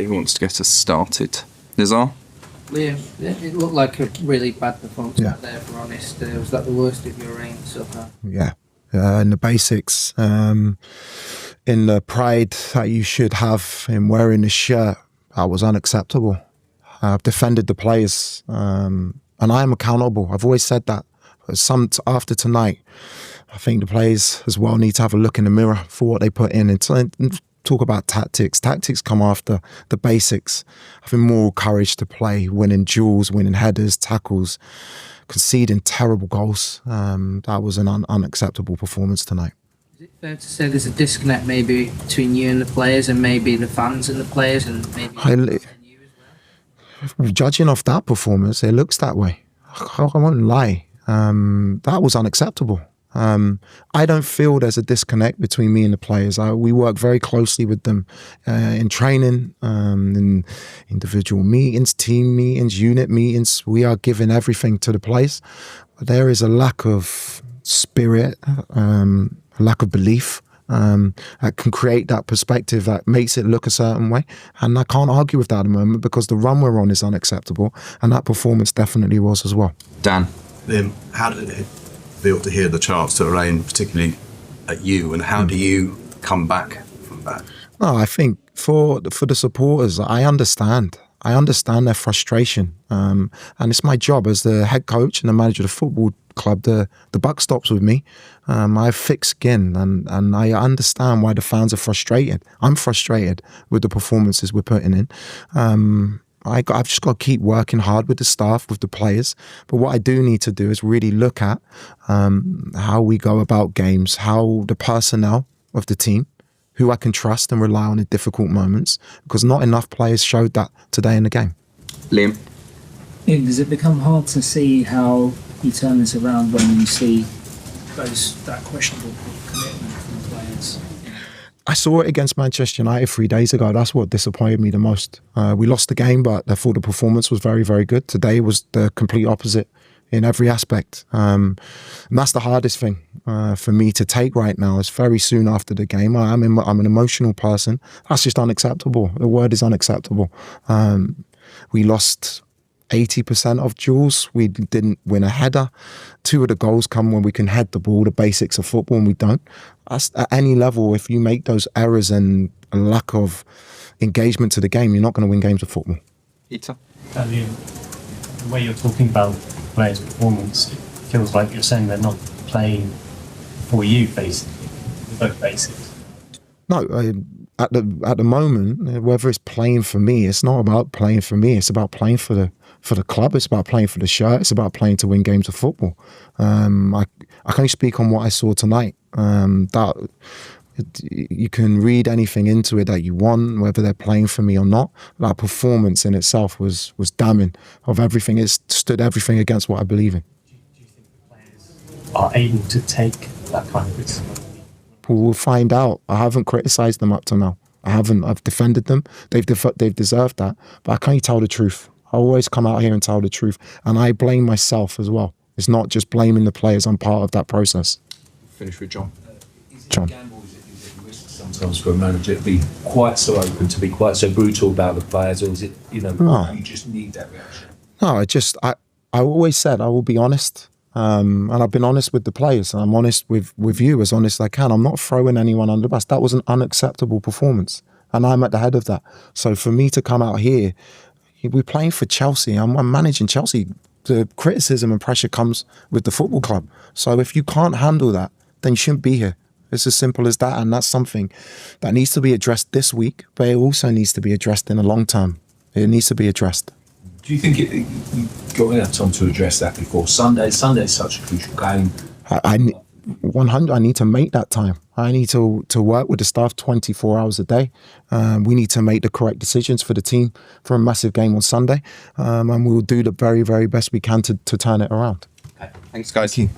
today. Who wants to get us started? Nizar? Liam, it looked like a really bad performance out there, if we're honest. Was that the worst of your reign so far? Yeah. In the basics, in the pride that you should have in wearing the shirt, that was unacceptable. I've defended the players, and I am accountable. I've always said that. After tonight, I think the players as well need to have a look in the mirror for what they put in and talk about tactics. Tactics come after the basics. Having moral courage to play, winning duels, winning headers, tackles, conceding terrible goals. That was an unacceptable performance tonight. Is it fair to say there's a disconnect maybe between you and the players and maybe the fans and the players and maybe you as well? Judging off that performance, it looks that way. I won't lie. That was unacceptable. I don't feel there's a disconnect between me and the players. We work very closely with them in training, in individual meetings, team meetings, unit meetings. We are giving everything to the players. But there is a lack of spirit, a lack of belief that can create that perspective that makes it look a certain way. And I can't argue with that at the moment because the run we're on is unacceptable. And that performance definitely was as well. Dan? How did it feel to hear the chants to rain, particularly at you, and how do you come back from that? No, I think for the supporters, I understand their frustration, and it's my job as the head coach and the manager of the football club. The buck stops with me. I have thick skin, and I understand why the fans are frustrated. I'm frustrated with the performances we're putting in. I've just got to keep working hard with the staff, with the players. But what I do need to do is really look at how we go about games, how the personnel of the team, who I can trust and rely on in difficult moments, because not enough players showed that today in the game. Liam? Does it become hard to see how you turn this around when you see that questionable commitment from the players? I saw it against Manchester United 3 days ago. That's what disappointed me the most. We lost the game, but I thought the performance was very, very good. Today was the complete opposite in every aspect. And that's the hardest thing for me to take right now. It's very soon after the game. I'm an emotional person. That's just unacceptable. The word is unacceptable. We lost 80% of duels. We didn't win a header. 2 of the goals come when we can head the ball, the basics of football, and we don't. That's, at any level, if you make those errors and a lack of engagement to the game, you're not going to win games of football. Peter? The way you're talking about players' performance, it feels like you're saying they're not playing for you, basically. They're both basics. No, at the moment, whether it's playing for me, it's not about playing for me. It's about playing for the club. It's about playing for the shirt. It's about playing to win games of football. I can only speak on what I saw tonight. That you can read anything into it that you want, whether they're playing for me or not. That performance in itself was damning of everything. It stood everything against what I believe in. Do you think the players are able to take that kind of criticism? We'll find out. I haven't criticised them up to now. I've defended them. They've deserved that. But I can't tell the truth. I always come out here and tell the truth. And I blame myself as well. It's not just blaming the players. I'm part of that process. Finish with John. Is it a gamble? Is it a risk sometimes for a manager to be quite so open, to be quite so brutal about the players? Or is it, you just need that reaction? No, I always said I will be honest. And I've been honest with the players, and I'm honest with you, as honest as I can. I'm not throwing anyone under the bus. That was an unacceptable performance, and I'm at the head of that. So for me to come out here, we're playing for Chelsea. I'm managing Chelsea. The criticism and pressure comes with the football club. So if you can't handle that, then you shouldn't be here. It's as simple as that, and that's something that needs to be addressed this week, but it also needs to be addressed in the long term. It needs to be addressed. Do you think you've got enough time to address that before Sunday? Sunday's such a crucial game. I need to make that time. I need to work with the staff 24 hours a day. We need to make the correct decisions for the team for a massive game on Sunday. And we'll do the very, very best we can to turn it around. Okay. Thanks, guys. Thank you.